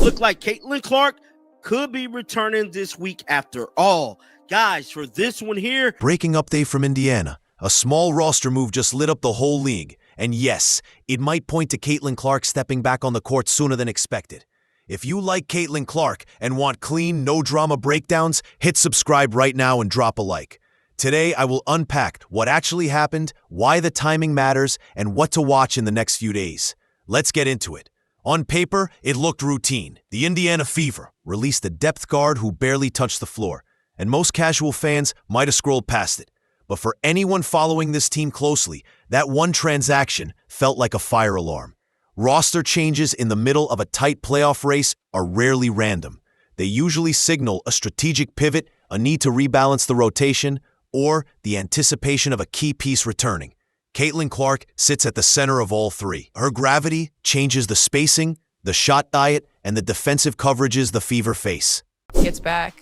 look like Caitlin Clark could be returning this week after all. Guys, for this one here, breaking update from Indiana. A small roster move just lit up the whole league. And yes, it might point to Caitlin Clark stepping back on the court sooner than expected. If you like Caitlin Clark and want clean, no-drama breakdowns, hit subscribe right now and drop a like. Today, I will unpack what actually happened, why the timing matters, and what to watch in the next few days. Let's get into it. On paper, it looked routine. The Indiana Fever released a depth guard who barely touched the floor, and most casual fans might have scrolled past it. But for anyone following this team closely, that one transaction felt like a fire alarm. Roster changes in the middle of a tight playoff race are rarely random. They usually signal a strategic pivot, a need to rebalance the rotation, or the anticipation of a key piece returning. Caitlin Clark sits at the center of all three. Her gravity changes the spacing, the shot diet, and the defensive coverages the Fever face. Gets back,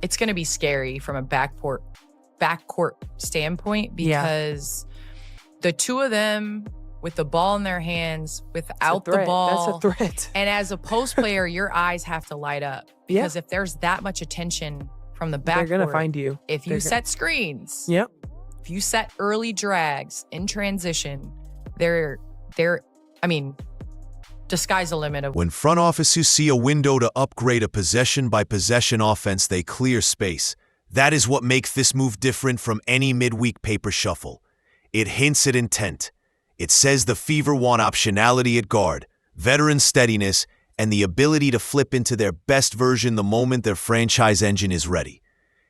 it's going to be scary from a backcourt standpoint because the two of them with the ball in their hands, without the ball. That's a threat. And as a post player, your eyes have to light up because if there's that much attention from the backcourt, they're going to find you. If you set screens, if you set early drags in transition, sky's the limit. When front offices see a window to upgrade a possession-by-possession offense, they clear space. That is what makes this move different from any midweek paper shuffle. It hints at intent. It says the Fever want optionality at guard, veteran steadiness, and the ability to flip into their best version the moment their franchise engine is ready.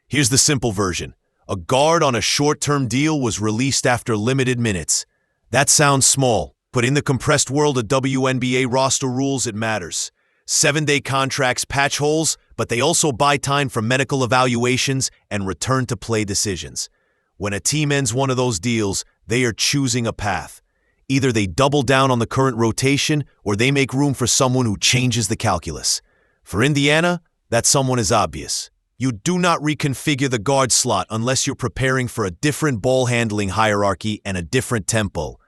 Here's the simple version. A guard on a short-term deal was released after limited minutes. That sounds small, but in the compressed world of WNBA roster rules, it matters. 7-day contracts patch holes, but they also buy time for medical evaluations and return-to-play decisions. When a team ends one of those deals, they are choosing a path. Either they double down on the current rotation, or they make room for someone who changes the calculus. For Indiana, that someone is obvious. You do not reconfigure the guard slot unless you're preparing for a different ball-handling hierarchy and a different tempo.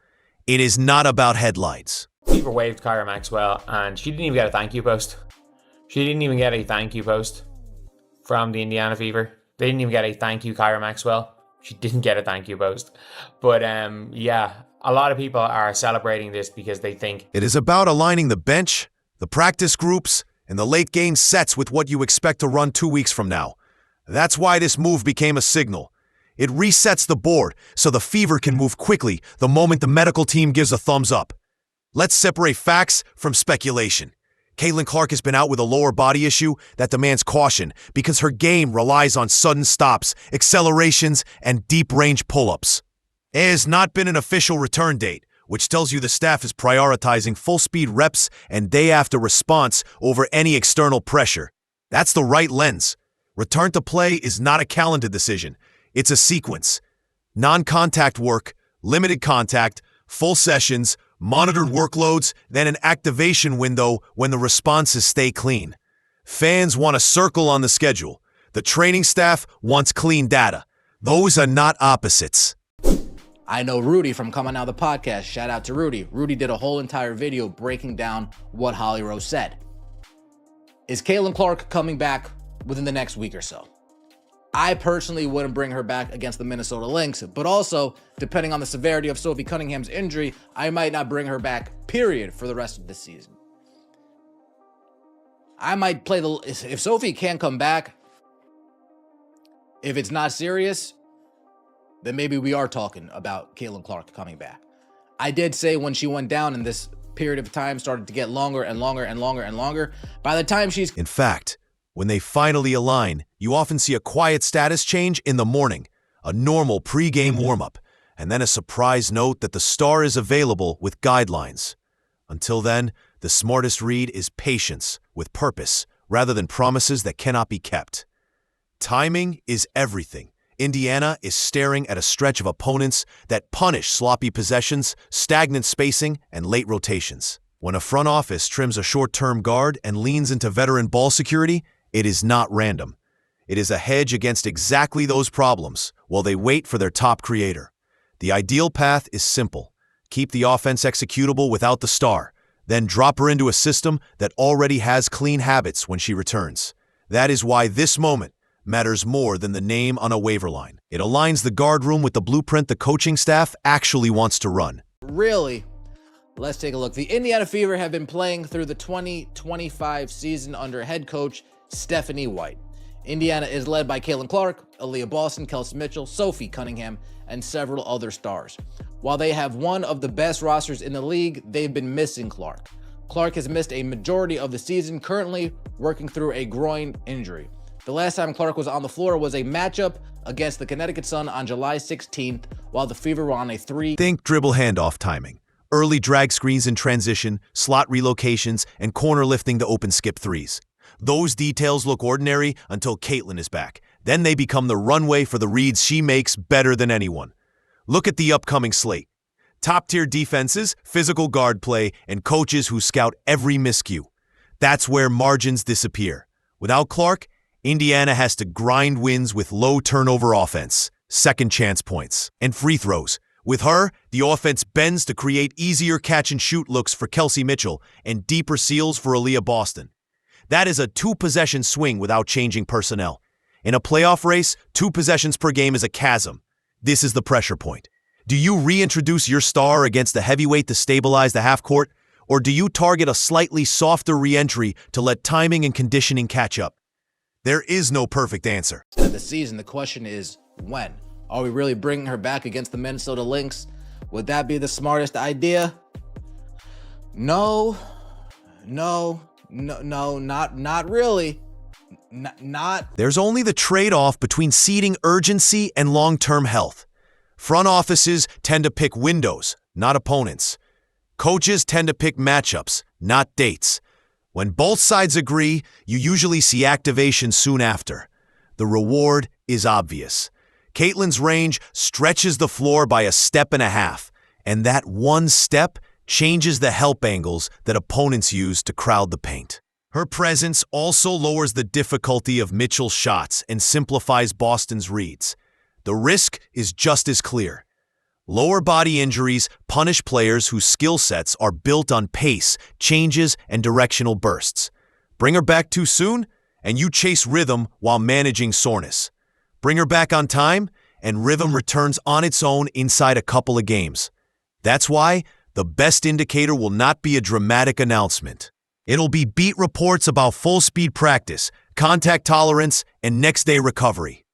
It is not about headlines. Fever waived Kyra Maxwell, and she didn't even get a thank you post. She didn't even get a thank you post from the Indiana Fever. They didn't even get a thank you, Kyra Maxwell. She didn't get a thank you post. But a lot of people are celebrating this because they think it is about aligning the bench, the practice groups, and the late game sets with what you expect to run 2 weeks from now. That's why this move became a signal. It resets the board so the Fever can move quickly the moment the medical team gives a thumbs up. Let's separate facts from speculation. Caitlin Clark has been out with a lower body issue that demands caution because her game relies on sudden stops, accelerations, and deep-range pull-ups. There has not been an official return date, which tells you the staff is prioritizing full-speed reps and day-after response over any external pressure. That's the right lens. Return to play is not a calendar decision. It's a sequence. Non-contact work, limited contact, full sessions, monitored workloads, then an activation window when the responses stay clean. Fans want a circle on the schedule. The training staff wants clean data. Those are not opposites. I know Rudy from Coming Out the Podcast. Shout out to Rudy. Rudy did a whole entire video breaking down what Holly Rose said. Is Caitlin Clark coming back within the next week or so? I personally wouldn't bring her back against the Minnesota Lynx, but also, depending on the severity of Sophie Cunningham's injury, I might not bring her back, period, for the rest of the season. I might play if Sophie can't come back, if it's not serious, then maybe we are talking about Caitlin Clark coming back. I did say when she went down and this period of time started to get longer and longer and longer and longer, by the time she's... In fact, when they finally align, you often see a quiet status change in the morning, a normal pre-game warm-up, and then a surprise note that the star is available with guidelines. Until then, the smartest read is patience with purpose rather than promises that cannot be kept. Timing is everything. Indiana is staring at a stretch of opponents that punish sloppy possessions, stagnant spacing, and late rotations. When a front office trims a short-term guard and leans into veteran ball security, it is not random. It is a hedge against exactly those problems while they wait for their top creator. The ideal path is simple. Keep the offense executable without the star, Then drop her into a system that already has clean habits when she returns. That is why this moment matters more than the name on a waiver line. It aligns the guard room with the blueprint the coaching staff actually wants to run. Really? Let's take a look. The Indiana Fever have been playing through the 2025 season under head coach Stephanie White. Indiana is led by Caitlin Clark, Aaliyah Boston, Kelsey Mitchell, Sophie Cunningham, and several other stars. While they have one of the best rosters in the league, they've been missing Clark. Clark has missed a majority of the season, currently working through a groin injury. The last time Clark was on the floor was a matchup against the Connecticut Sun on July 16th, while the Fever were on a 3. Think dribble handoff timing, early drag screens in transition, slot relocations, and corner lifting to open skip threes. Those details look ordinary until Caitlin is back. Then they become the runway for the reads she makes better than anyone. Look at the upcoming slate. Top-tier defenses, physical guard play, and coaches who scout every miscue. That's where margins disappear. Without Clark, Indiana has to grind wins with low turnover offense, second chance points, and free throws. With her, the offense bends to create easier catch-and-shoot looks for Kelsey Mitchell and deeper seals for Aaliyah Boston. That is a two-possession swing without changing personnel. In a playoff race, 2 possessions per game is a chasm. This is the pressure point. Do you reintroduce your star against the heavyweight to stabilize the half court, or do you target a slightly softer re-entry to let timing and conditioning catch up? There is no perfect answer. Of the season, the question is when? Are we really bringing her back against the Minnesota Lynx? Would that be the smartest idea? No, not really. Not. There's only the trade-off between seeding urgency and long-term health. Front offices tend to pick windows, not opponents. Coaches tend to pick matchups, not dates. When both sides agree, you usually see activation soon after. The reward is obvious. Caitlin's range stretches the floor by a step and a half, and that one step changes the help angles that opponents use to crowd the paint. Her presence also lowers the difficulty of Mitchell's shots and simplifies Boston's reads. The risk is just as clear. Lower body injuries punish players whose skill sets are built on pace, changes, and directional bursts. Bring her back too soon, and you chase rhythm while managing soreness. Bring her back on time, and rhythm returns on its own inside a couple of games. That's why the best indicator will not be a dramatic announcement. It'll be beat reports about full-speed practice, contact tolerance, and next-day recovery.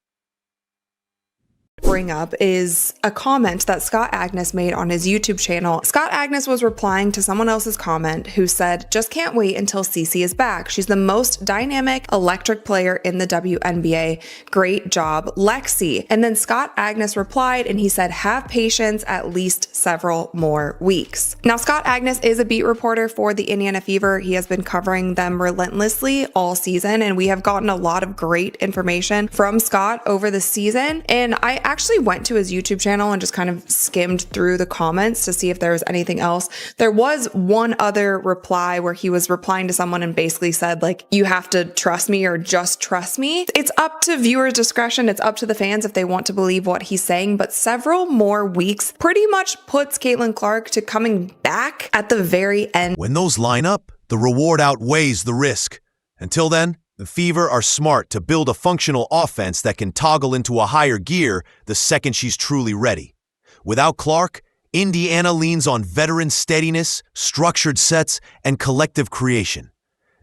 Bring up is a comment that Scott Agnes made on his YouTube channel. Scott Agnes was replying to someone else's comment who said, "Just can't wait until Cece is back. She's the most dynamic, electric player in the WNBA. Great job, Lexi." And then Scott Agnes replied and he said, "Have patience, at least several more weeks." Now, Scott Agnes is a beat reporter for the Indiana Fever. He has been covering them relentlessly all season, and we have gotten a lot of great information from Scott over the season. And I actually went to his YouTube channel and just kind of skimmed through the comments to see if there was anything else. There was one other reply where he was replying to someone and basically said, like, "You have to trust me or just trust me." It's up to viewers' discretion. It's up to the fans if they want to believe what he's saying, but several more weeks pretty much puts Caitlin Clark to coming back at the very end. When those line up, the reward outweighs the risk. Until then, the Fever are smart to build a functional offense that can toggle into a higher gear the second she's truly ready. Without Clark, Indiana leans on veteran steadiness, structured sets, and collective creation.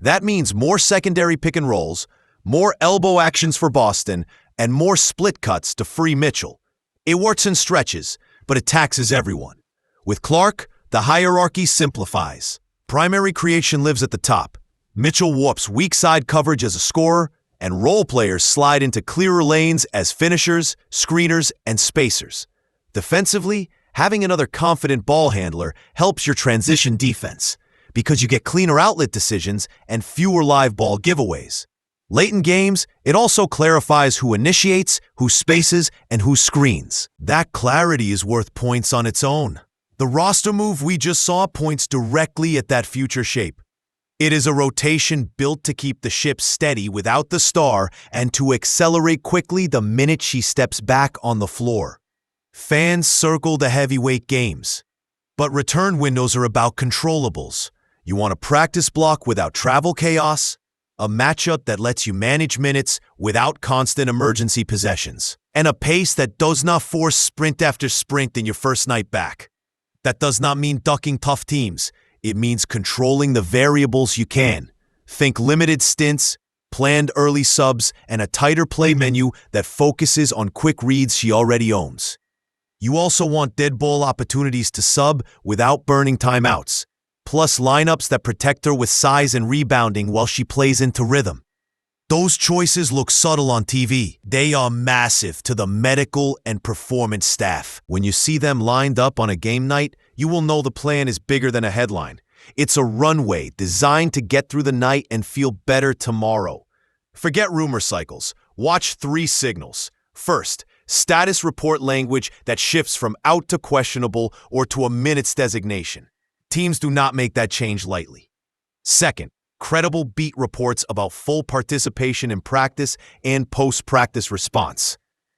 That means more secondary pick and rolls, more elbow actions for Boston, and more split cuts to free Mitchell. It works in stretches, but it taxes everyone. With Clark, the hierarchy simplifies. Primary creation lives at the top. Mitchell warps weak side coverage as a scorer, and role players slide into clearer lanes as finishers, screeners, and spacers. Defensively, having another confident ball handler helps your transition defense because you get cleaner outlet decisions and fewer live ball giveaways. Late in games, it also clarifies who initiates, who spaces, and who screens. That clarity is worth points on its own. The roster move we just saw points directly at that future shape. It is a rotation built to keep the ship steady without the star and to accelerate quickly the minute she steps back on the floor. Fans circle the heavyweight games, but return windows are about controllables. You want a practice block without travel chaos? A matchup that lets you manage minutes without constant emergency possessions? And a pace that does not force sprint after sprint in your first night back? That does not mean ducking tough teams. It means controlling the variables you can. Think limited stints, planned early subs, and a tighter play menu that focuses on quick reads she already owns. You also want dead ball opportunities to sub without burning timeouts, plus lineups that protect her with size and rebounding while she plays into rhythm. Those choices look subtle on TV. They are massive to the medical and performance staff. When you see them lined up on a game night, you will know the plan is bigger than a headline. It's a runway designed to get through the night and feel better tomorrow. Forget rumor cycles. Watch 3 signals. First, status report language that shifts from out to questionable or to a minutes designation. Teams do not make that change lightly. Second, credible beat reports about full participation in practice and post-practice response.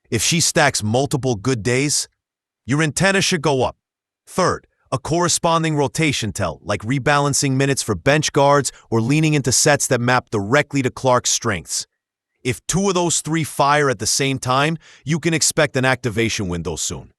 If she stacks multiple good days, your antenna should go up. Third, a corresponding rotation tell, like rebalancing minutes for bench guards or leaning into sets that map directly to Clark's strengths. If 2 of those 3 fire at the same time, you can expect an activation window soon.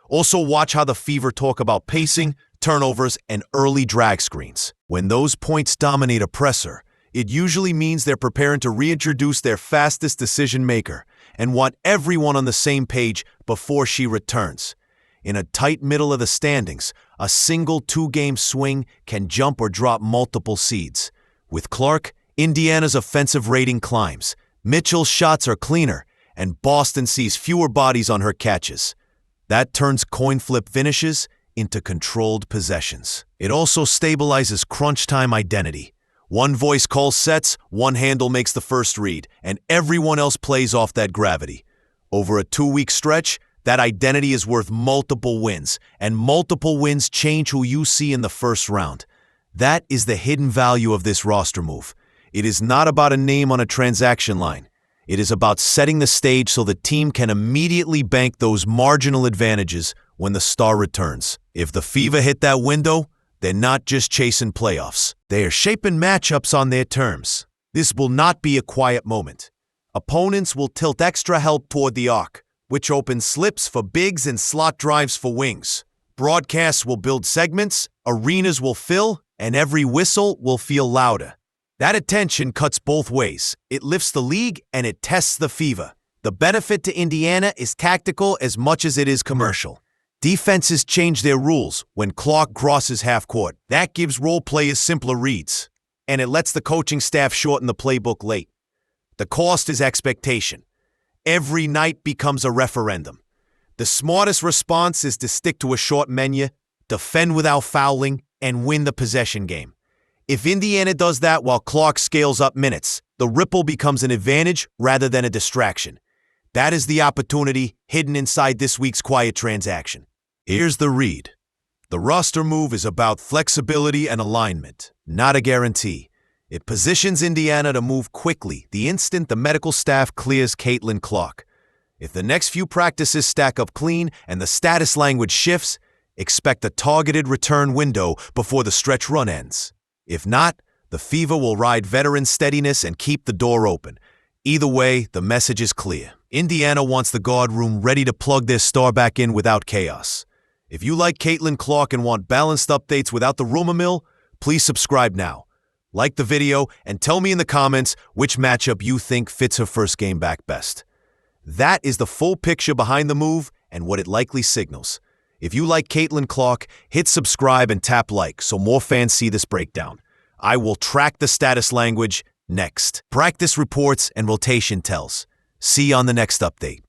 Also, watch how the Fever talk about pacing, turnovers, and early drag screens. When those points dominate a presser, it usually means they're preparing to reintroduce their fastest decision maker and want everyone on the same page before she returns. In a tight middle of the standings, a single 2-game swing can jump or drop multiple seeds. With Clark, Indiana's offensive rating climbs, Mitchell's shots are cleaner, and Boston sees fewer bodies on her catches. That turns coin flip finishes into controlled possessions. It also stabilizes crunch time identity. One voice calls sets, one handle makes the first read, and everyone else plays off that gravity. Over a 2-week stretch, that identity is worth multiple wins, and multiple wins change who you see in the first round. That is the hidden value of this roster move. It is not about a name on a transaction line. It is about setting the stage so the team can immediately bank those marginal advantages when the star returns. If the Fever hit that window, they're not just chasing playoffs. They are shaping matchups on their terms. This will not be a quiet moment. Opponents will tilt extra help toward the arc, which opens slips for bigs and slot drives for wings. Broadcasts will build segments, arenas will fill, and every whistle will feel louder. That attention cuts both ways. It lifts the league and it tests the Fever. The benefit to Indiana is tactical as much as it is commercial. Defenses change their rules when Clark crosses half court. That gives role players simpler reads, and it lets the coaching staff shorten the playbook late. The cost is expectation. Every night becomes a referendum. The smartest response is to stick to a short menu, defend without fouling, and win the possession game. If Indiana does that while Clark scales up minutes, the ripple becomes an advantage rather than a distraction. That is the opportunity hidden inside this week's quiet transaction. Here's the read. The roster move is about flexibility and alignment, not a guarantee. It positions Indiana to move quickly the instant the medical staff clears Caitlin Clark. If the next few practices stack up clean and the status language shifts, expect a targeted return window before the stretch run ends. If not, the Fever will ride veteran steadiness and keep the door open. Either way, the message is clear. Indiana wants the guard room ready to plug their star back in without chaos. If you like Caitlin Clark and want balanced updates without the rumor mill, please subscribe now. Like the video and tell me in the comments which matchup you think fits her first game back best. That is the full picture behind the move and what it likely signals. If you like Caitlin Clark, hit subscribe and tap like so more fans see this breakdown. I will track the status language next. Practice reports and rotation tells. See you on the next update.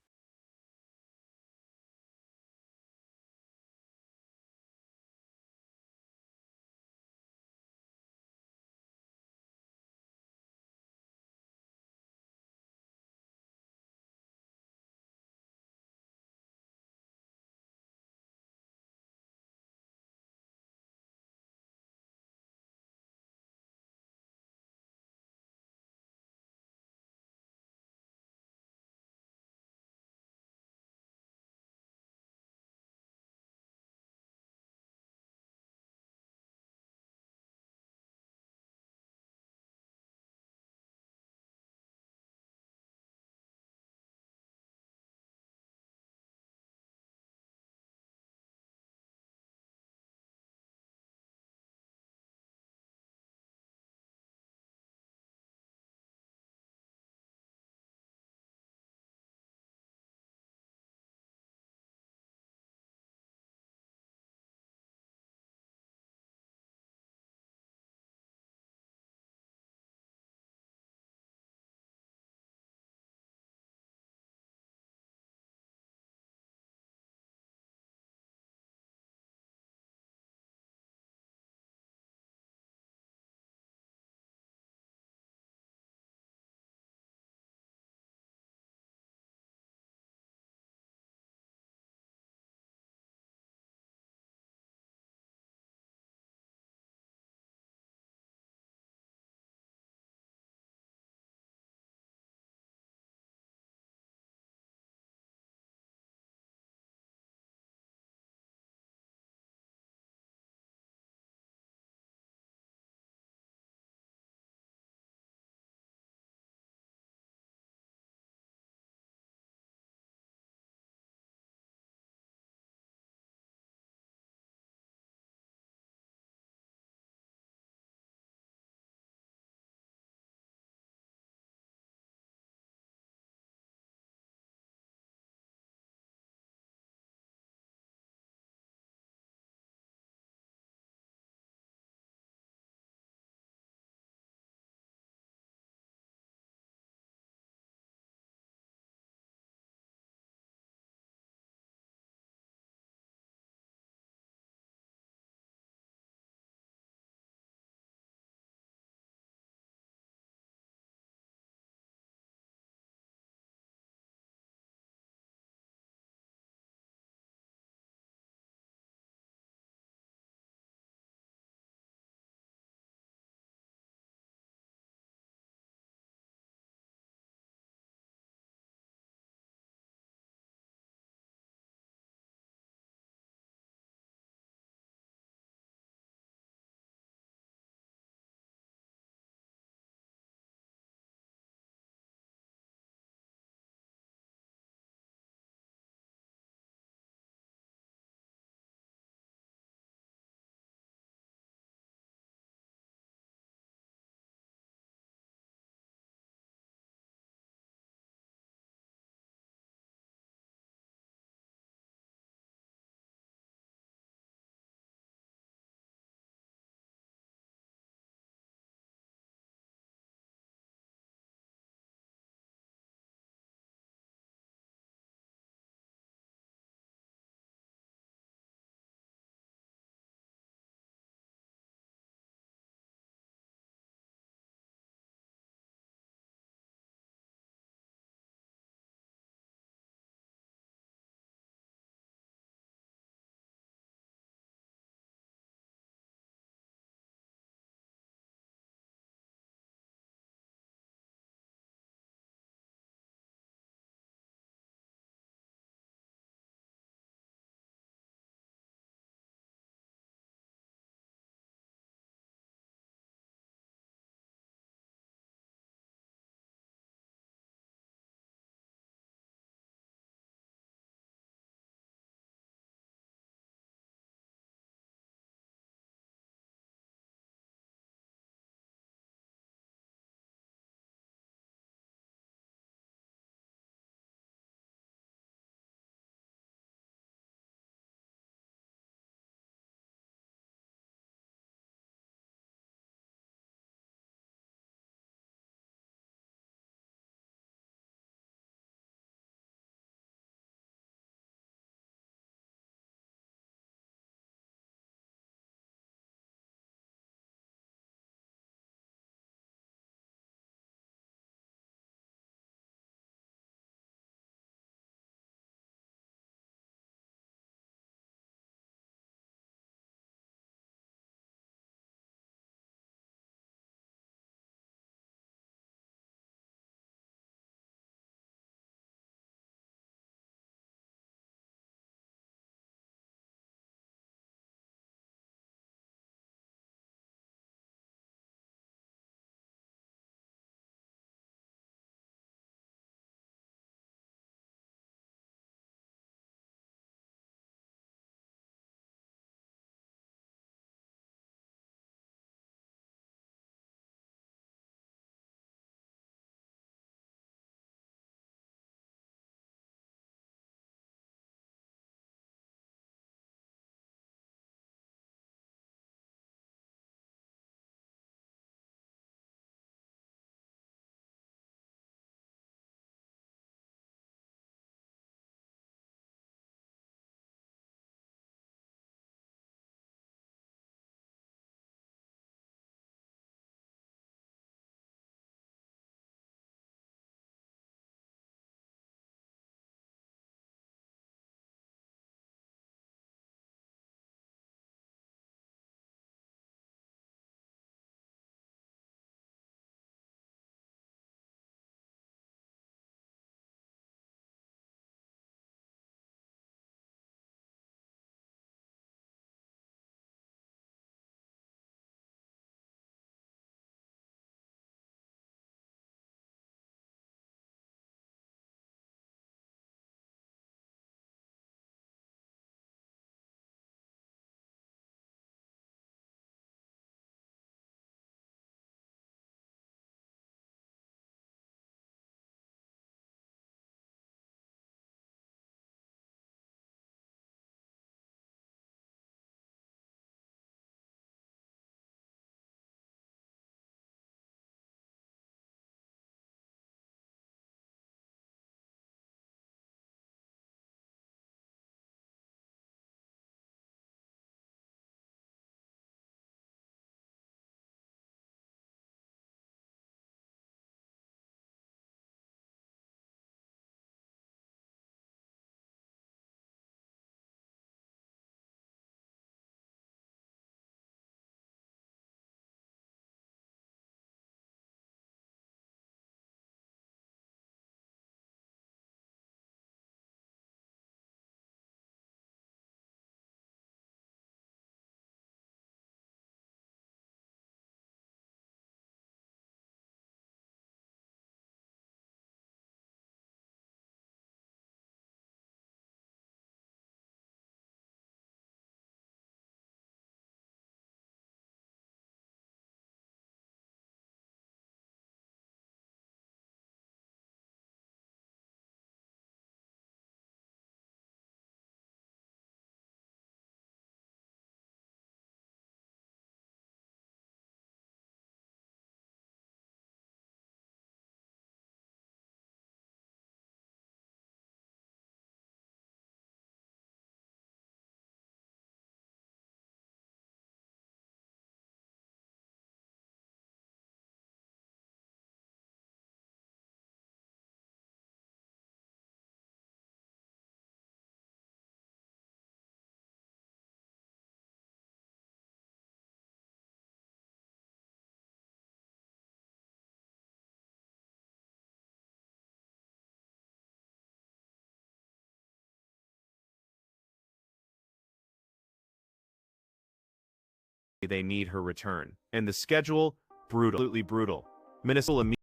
they need her return. And the schedule, brutal, absolutely brutal. Minnesota,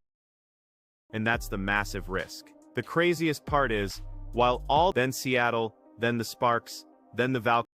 and that's the massive risk. The craziest part is, while all then Seattle, then the Sparks, then the Valkyries,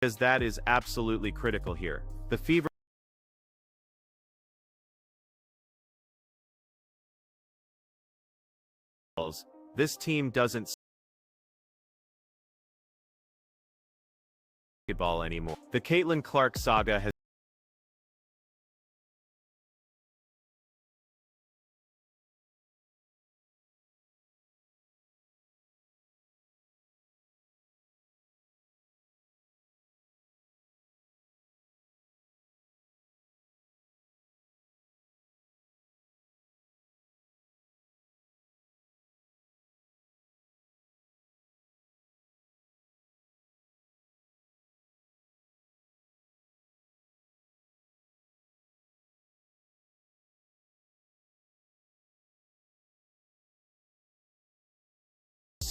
because that is absolutely critical here. The Fever, this team doesn't basketball anymore. The Caitlin Clark saga has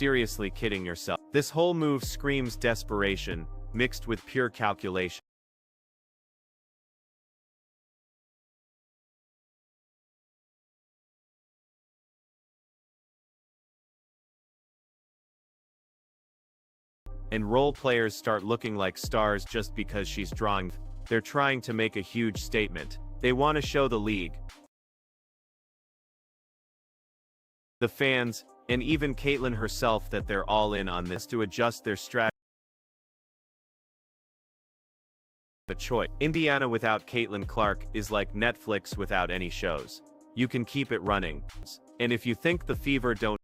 seriously kidding yourself? This whole move screams desperation, mixed with pure calculation. And role players start looking like stars just because she's drawing. They're trying to make a huge statement. They want to show the league, the fans, and even Caitlyn herself that they're all in on this to adjust their strategy. The choice. Indiana without Caitlyn Clark is like Netflix without any shows. You can keep it running. And if you think the Fever don't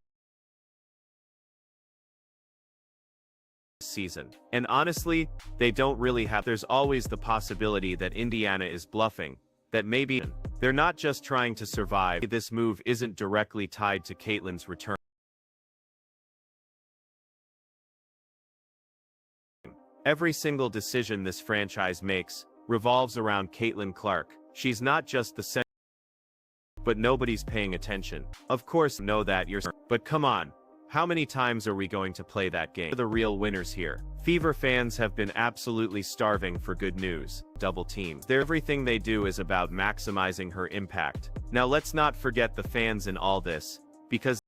season. And honestly, they don't really have. There's always the possibility that Indiana is bluffing, that maybe they're not just trying to survive. This move isn't directly tied to Caitlyn's return. Every single decision this franchise makes revolves around Caitlyn Clark. She's not just the center, but nobody's paying attention. Of course, know that you're, but come on. How many times are we going to play that game? The real winners here. Fever fans have been absolutely starving for good news. Double teams. Everything they do is about maximizing her impact. Now let's not forget the fans in all this, because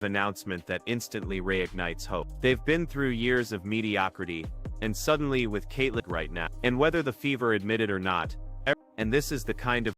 announcement that instantly reignites hope. They've been through years of mediocrity, and suddenly with Caitlyn right now. And whether the Fever admit it or not, and this is the kind of